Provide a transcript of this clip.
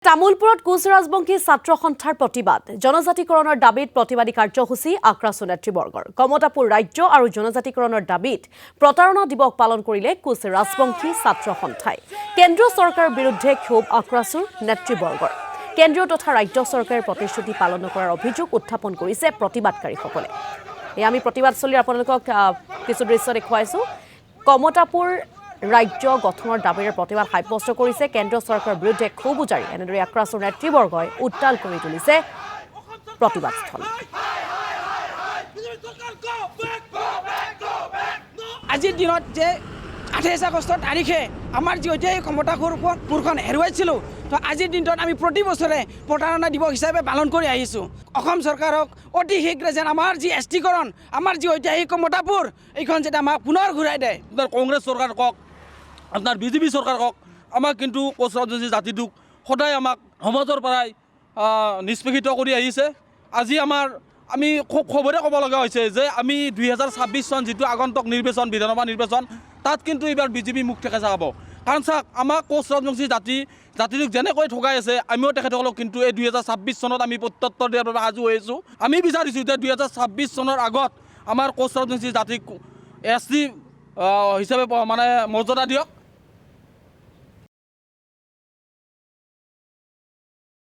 তামুলপুৰত কোচ ৰাজবংশী ছাত্ৰ সন্থাৰ প্ৰতিবাদ জনজাতিকৰণৰ দাবীত প্ৰতিবাদী কাৰ্যসূচী আক্ৰাছু নেতৃবৰ্গৰ কমতাপুৰ ৰাজ্য আৰু জনজাতিকৰণৰ দাবীত প্ৰতাৰণা দিৱস পালন কৰিলে কোচ ৰাজবংশী ছাত্ৰ সন্থাই কেন্দ্ৰীয় চৰকাৰৰ বিৰুদ্ধে ক্ষোভ আক্ৰাছুৰ নেতৃবৰ্গৰ কেন্দ্ৰীয় তথা ৰাজ্য চৰকাৰে প্ৰতিশ্ৰুতি পালন নকৰাৰ অভিযোগ উত্থাপন কৰিছে প্ৰতিবাদকাৰীসকলে আমি প্ৰতিবাদ চলি আপোনালোকক কিছু দৃশ্য দেখুৱাইছো কমতাপুৰ ৰাজ্য গঠনৰ দাবীৰে প্ৰতিবাদ সাব্যস্ত কৰিছে কেন্দ্ৰীয় চৰকাৰৰ বিৰুদ্ধে ক্ষোভ উজাৰি এনেদৰে আক্ৰাছুৰ নেতৃবৰ্গই উত্তাল কৰি তুলিছে প্ৰতিবাদস্থল আজিৰ দিনত যে 28 আগষ্ট তাৰিখে আমাৰ যি ঐতিহাসিক কমতাপুৰখন হেৰুৱাইছিলোঁ তো আজিৰ দিনটোত আমি প্ৰতি বছৰে প্ৰতাৰণা দিৱস হিচাপে পালন কৰি আহিছোঁ অসম চৰকাৰক অতি শীঘ্ৰে যেন আমাৰ যি এছটিকৰণ আমাৰ যি ঐতিহাসিক কমতাপুৰ এইখন যেন আমাক পুনৰ ঘূৰাই দিয়ে আপনাৰ কংগ্ৰেস সৰকাৰ কক আপনাৰ বিজেপি সৰকাৰ কক আমাক কিন্তু কোচ ৰাজবংশী জাতিটোক সদায় আমাক সমাজৰ পৰাই নিষ্পেষিত কৰি আহিছে আজি আমি খুব খবৰে ক'ব লগা হৈছে যে আমি 2026 চন যিটো আগন্তুক নিৰ্বাচন বিধানসভা নিৰ্বাচন তাত কিন্তু এইবাৰ বিজেপি মুখ ঠেকা যাব কাৰণ চাওক আমাক কোচ ৰাজবংশী জাতিটোক যেনেকৈ ঠগাই আছে আমিও তেখেতসকলক কিন্তু এই 2026 চনত আমি প্ৰত্যুত্তৰ দিয়াৰ বাবে সাজু হৈ আছোঁ আমি বিচাৰিছোঁ যে 2026 চনৰ আগত আমাৰ কোচ ৰাজবংশী জাতিক এছটি হিচাপে মানে মৰ্যাদা দিয়ক